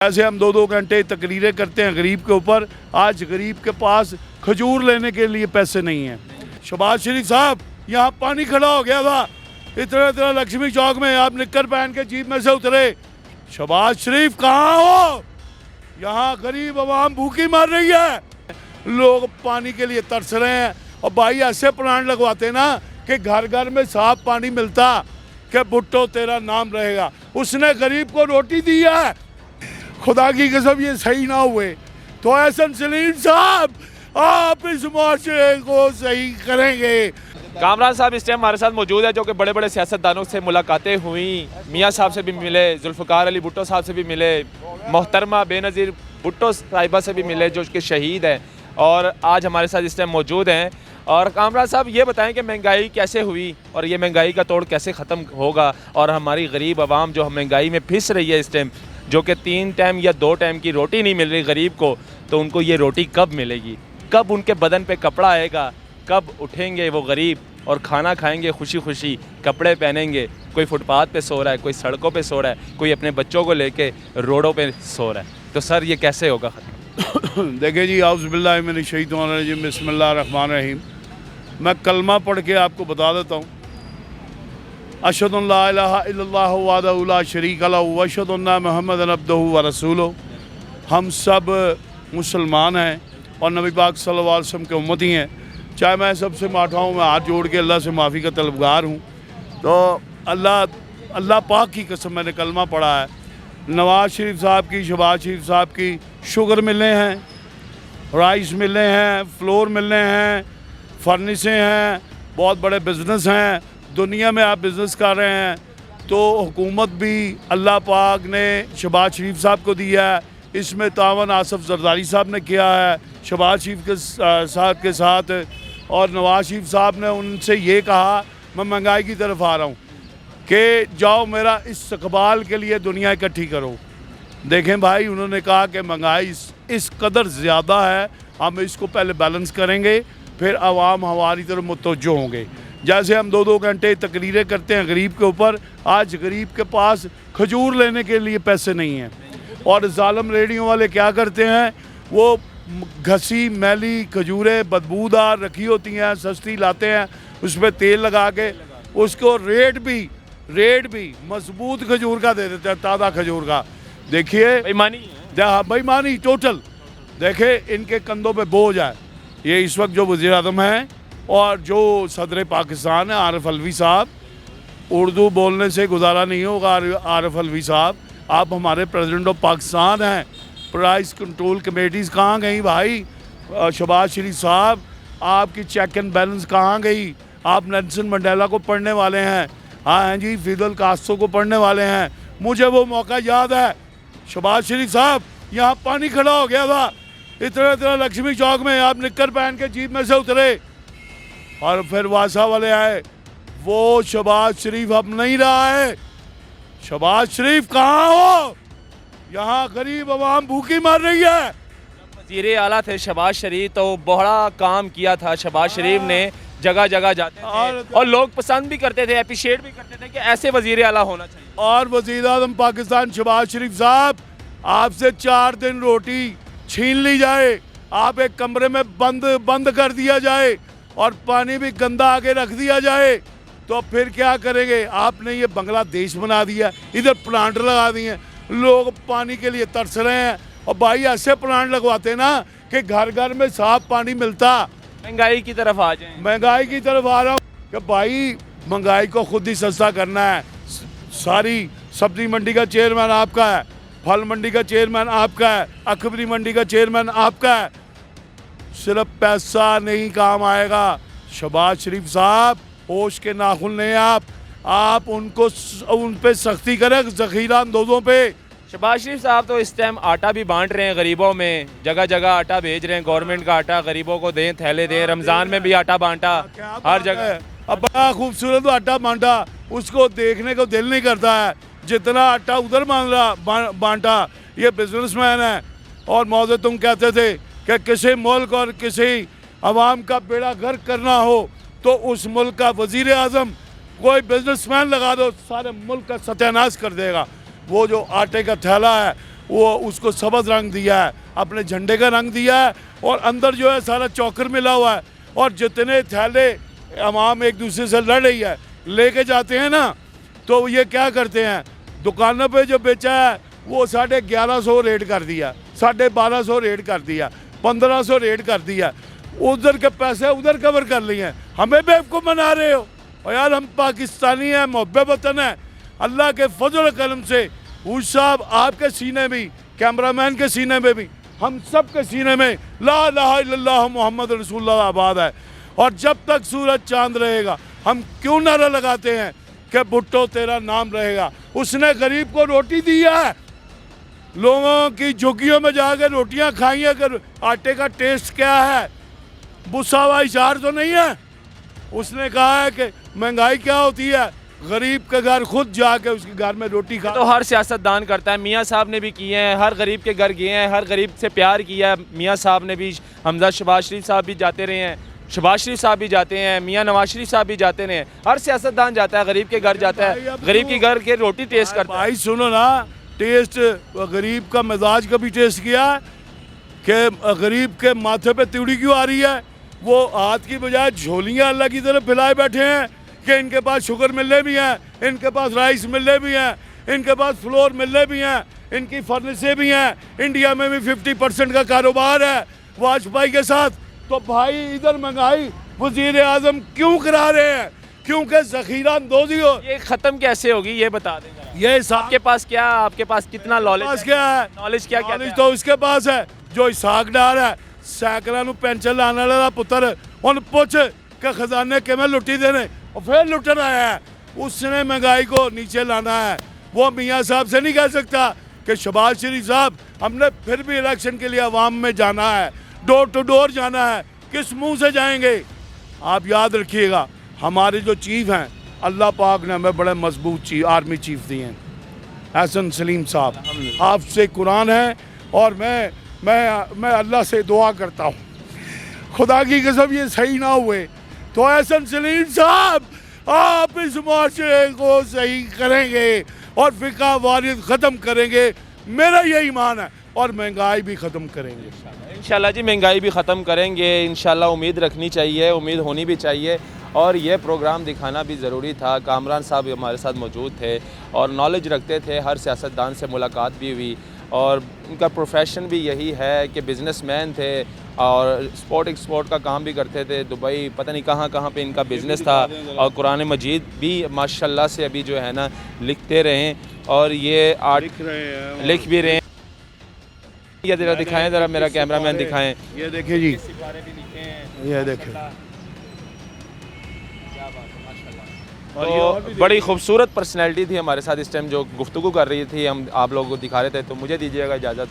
ऐसे हम 2-2 घंटे तकरीरें करते हैं गरीब के ऊपर। आज गरीब के पास खजूर लेने के लिए पैसे नहीं हैं। शहबाज शरीफ साहब, यहाँ पानी खड़ा हो गया था, इतना लक्ष्मी चौक में आप निक्कर पहन के जीप में से उतरे। शहबाज शरीफ कहाँ हो? यहाँ गरीब आवाम भूखी मर रही है, लोग पानी के लिए तरस रहे हैं। और भाई ऐसे प्लांट लगवाते ना कि घर घर में साफ पानी मिलता कि भुट्टो तेरा नाम रहेगा। उसने गरीब को रोटी दी है, खुदा की कसम ये सही ना हुए तो एहसन सलीम साहब आप इस माशरे को सही करेंगे। कामरान साहब इस टाइम हमारे साथ मौजूद है, जो कि बड़े बड़े सियासतदानों से मुलाकातें हुई। मियाँ साहब से भी मिले, जुल्फ़िकार अली भुट्टो साहब से भी मिले, मोहतरमा बेनज़ीर भुट्टो साहिबा से भी मिले जो कि शहीद हैं, और आज हमारे साथ इस टाइम मौजूद हैं। और कामरान साहब ये बताएं कि महंगाई कैसे हुई और ये महंगाई का तोड़ कैसे ख़त्म होगा, और हमारी गरीब आवाम जो महंगाई में फिस रही है इस टाइम, जो कि 3 टाइम या 2 टाइम की रोटी नहीं मिल रही गरीब को, तो उनको ये रोटी कब मिलेगी? कब उनके बदन पे कपड़ा आएगा? कब उठेंगे वो गरीब और खाना खाएंगे खुशी खुशी, कपड़े पहनेंगे? कोई फुटपाथ पे सो रहा है, कोई सड़कों पे सो रहा है, कोई अपने बच्चों को लेके रोडों पे सो रहा है। तो सर ये कैसे होगा ख़त्म? देखिए जी, औज़ुबिल्लाहि मिनश्शैतानिर्रजीम, बिस्मिल्लाहिर्रहमानिर्रहीम। मैं कलमा पढ़ के आपको बता देता हूँ। अशहदु अन ला इलाहा इल्लल्लाहु वहदहु ला शरीका लहु व अशहदु अन्ना मुहम्मदन अब्दुहु व रसूलुहु। हम सब मुसलमान हैं और नबी पाक सल्लल्लाहु अलैहि वसल्लम के उम्मती हैं। चाहे मैं सबसे माठा हूँ, मैं हाथ जोड़ के अल्लाह से माफ़ी का तलबगार हूँ। तो अल्लाह पाक की कसम मैंने कलमा पढ़ा है। नवाज़ शरीफ साहब की, शहबाज शरीफ साहब की शुगर मिलने हैं, राइस मिलने हैं, फ्लोर मिलने हैं, फर्निशें हैं, बहुत बड़े बिज़नेस हैं। दुनिया में आप बिज़नेस कर रहे हैं तो हुकूमत भी अल्लाह पाक ने शहबाज शरीफ साहब को दिया है। इसमें तावन आसफ़ जरदारी साहब ने किया है शहबाज शरीफ के साहब के साथ, और नवाज़ शरीफ साहब ने उनसे ये कहा, मैं महंगाई की तरफ आ रहा हूँ कि जाओ मेरा इस्तक़बाल के लिए दुनिया इकट्ठी करो। देखें भाई, उन्होंने कहा कि महंगाई इस कदर ज़्यादा है, हम इसको पहले बैलेंस करेंगे, फिर आवाम हमारी तरफ मुतवज्जो होंगे। जैसे हम 2-2 घंटे तकरीरें करते हैं गरीब के ऊपर। आज गरीब के पास खजूर लेने के लिए पैसे नहीं हैं। और जालिम रेडियो वाले क्या करते हैं, वो घसी मैली खजूरें बदबूदार रखी होती हैं, सस्ती लाते हैं, उस पर तेल लगा के उसको रेट भी मजबूत खजूर का दे देते हैं, ताज़ा खजूर का। देखिए बेईमानी टोटल। देखे इनके कंधों पे बोझ है। ये इस वक्त जो वज़ीर आज़म हैं और जो सदर पाकिस्तान है आरिफ अलवी साहब, उर्दू बोलने से गुजारा नहीं होगा। आरिफ अलवी साहब, आप हमारे प्रेसिडेंट ऑफ पाकिस्तान हैं। प्राइस कंट्रोल कमेटीज़ कहाँ गई भाई? शहबाज शरीफ साहब, आपकी चेक एंड बैलेंस कहाँ गई? आप नेल्सन मंडेला को पढ़ने वाले हैं, हाँ जी, फिदल कास्ट्रो को पढ़ने वाले हैं। मुझे वो मौका याद है, शहबाज शरीफ साहब, यहाँ पानी खड़ा हो गया था, इतना लक्ष्मी चौक में आप निक्कर पहन के जीप में से उतरे और फिर वासा वाले आए। वो शहबाज शरीफ अब नहीं रहा है। शहबाज शरीफ कहाँ हो? यहाँ गरीब आवाम भूखी मर रही है। वज़ीर आला थे शहबाज शरीफ, तो बड़ा काम किया था शहबाज शरीफ ने, जगह जगह जाते थे और लोग पसंद भी करते थे, अप्रिशिएट भी करते थे कि ऐसे वज़ीर आला होना चाहिए। और वज़ीर आज़म पाकिस्तान शहबाज शरीफ साहब, आपसे 4 दिन रोटी छीन ली जाए, आप एक कमरे में बंद कर दिया जाए और पानी भी गंदा आगे रख दिया जाए, तो फिर क्या करेंगे? आपने ये बांग्लादेश बना दिया, इधर प्लांट लगा दिए, लोग पानी के लिए तरस रहे हैं। और भाई ऐसे प्लांट लगवाते ना कि घर घर में साफ पानी मिलता। महंगाई की तरफ आ जाए। महंगाई की तरफ आ रहा हूँ कि भाई महंगाई को खुद ही सस्ता करना है। सारी सब्जी मंडी का चेयरमैन आपका है, फल मंडी का चेयरमैन आपका है, अखबारी मंडी का चेयरमैन आपका है। सिर्फ पैसा नहीं काम आएगा। शहबाज शरीफ साहब, होश के नाखुन लें आप उन पे सख्ती करें, ज़ख़ीरा अंदोज़ों पे। शहबाज शरीफ साहब तो इस टाइम आटा भी बांट रहे हैं गरीबों में, जगह जगह आटा भेज रहे हैं, गवर्नमेंट का आटा गरीबों को दें, थैले दें। रमज़ान में भी आटा बांटा, हर जगह। अब बड़ा खूबसूरत आटा बांटा, उसको देखने को दिल नहीं करता है। जितना आटा उधर बांटा। ये बिजनेसमैन है। और मौजूद तुम कहते थे कि किसी मुल्क और किसी अवाम का बेड़ा गर्क करना हो तो उस मुल्क का वज़ीर आज़म कोई बिजनेसमैन लगा दो, सारे मुल्क का सत्यानाश कर देगा। वो जो आटे का थैला है वो उसको सब्ज़ रंग दिया है, अपने झंडे का रंग दिया है, और अंदर जो है सारा चौकर मिला हुआ है, और जितने थैले अवाम एक दूसरे से लड़ रही है लेके जाते हैं ना, तो ये क्या करते हैं, दुकानों पे जो बेचा है वो 1150 रेट कर दिया, 1250 रेट कर दिया, 1500 रेट कर दिया, उधर के पैसे उधर कवर कर लिए हैं, हमें बेवकूफ़ बना रहे हो। और यार हम पाकिस्तानी हैं, मुहब्बत वतन है, अल्लाह के फजल करम से हुज साहब आपके सीने में, कैमरामैन के सीने में भी, हम सब के सीने में ला इलाहा इल्लल्लाह मोहम्मद रसूलुल्लाह आबाद है। और जब तक सूरज चांद रहेगा हम क्यों नारा लगाते हैं कि भुट्टो तेरा नाम रहेगा। उसने गरीब को रोटी दी है, लोगों की झुग्गियों में जाकर रोटियां खाई है, कर आटे का टेस्ट क्या है, बुस्सा हुआ इशार तो नहीं है। उसने कहा है कि महंगाई क्या होती है, गरीब के घर खुद जाके उसके घर में रोटी खा। तो हर सियासतदान करता है, मियाँ साहब ने भी किए हैं, हर गरीब के घर गए हैं, हर गरीब से प्यार किया है। मियाँ साहब ने भी, हमजा शहबाज शरीफ साहब भी जाते रहे हैं, शहबाज शरीफ साहब भी जाते हैं, मियाँ नवाज शरीफ साहब भी जाते रहे हैं, हर सियासतदान जाता है, गरीब के घर जाता है, गरीब के घर के रोटी टेस्ट करता है। भाई सुनो ना, टेस्ट गरीब का मिजाज कभी टेस्ट किया कि गरीब के माथे पे तिउड़ी क्यों आ रही है, वो हाथ की बजाय झोलियाँ अल्लाह की तरफ फैलाए बैठे हैं कि इनके पास शुगर मिलने भी हैं, इनके पास राइस मिलने भी हैं, इनके पास फ्लोर मिलने भी हैं, इनकी फर्नेसें भी हैं, इंडिया में भी 50% का कारोबार है वाजपेयी के साथ। तो भाई इधर महंगाई वजीर आजम क्यों करा रहे हैं, क्योंकि जखीरा अंदोजी हो। ये ख़त्म कैसे होगी ये बता दें। ये आपके पास क्या, आपके पास कितना नॉलेज क्या है, नॉलेज क्या क्या नॉलेज तो उसके पास है जो इसाक डार है, सैकड़ों ਨੂੰ पेंशन लाने वाला पुत्र, उन पुछ के खजाने किमें लुटी देने और फिर लुटन आया है। उसने महंगाई को नीचे लाना है। वो मियाँ साहब से नहीं कह सकता कि शहबाज शरीफ साहब हमने फिर भी इलेक्शन के लिए अवाम में जाना है, डोर टू डोर जाना है, किस मुंह से जाएंगे। आप याद रखिएगा हमारे जो चीफ हैं, अल्लाह पाक ने हमें बड़े मजबूत चीफ आर्मी चीफ दिए हैं, हसन सलीम साहब, आपसे कुरान है। और मैं अल्लाह से दुआ करता हूँ खुदा की कसम ये सही ना हुए तो हसन सलीम साहब आप इस माशरे को सही करेंगे और फिका वारियत ख़त्म करेंगे, मेरा ये ईमान है, और महंगाई भी ख़त्म करेंगे इंशाल्लाह जी, महंगाई भी ख़त्म करेंगे इंशाल्लाह। उम्मीद रखनी चाहिए, उम्मीद होनी भी चाहिए, और ये प्रोग्राम दिखाना भी ज़रूरी था। कामरान साहब हमारे साथ मौजूद थे और नॉलेज रखते थे, हर सियासतदान से मुलाकात भी हुई, और उनका प्रोफेशन भी यही है कि बिज़नेसमैन थे और स्पोर्ट एक्सपोर्ट का काम भी करते थे। दुबई पता नहीं कहाँ कहाँ पे इनका बिज़नेस था, और कुरान मजीद भी माशाल्लाह से अभी जो है ना लिखते रहें, और ये आर्ट लिख भी रहे हैं। ये ज़रा दिखाएं, ज़रा मेरा कैमरामैन दिखाएं। ये देखिए जी, ये देखें, तो बड़ी खूबसूरत पर्सनैलिटी थी हमारे साथ इस टाइम जो गुफ्तगू कर रही थी, हम आप लोगों को दिखा रहे थे। तो मुझे दीजिएगा इजाज़त,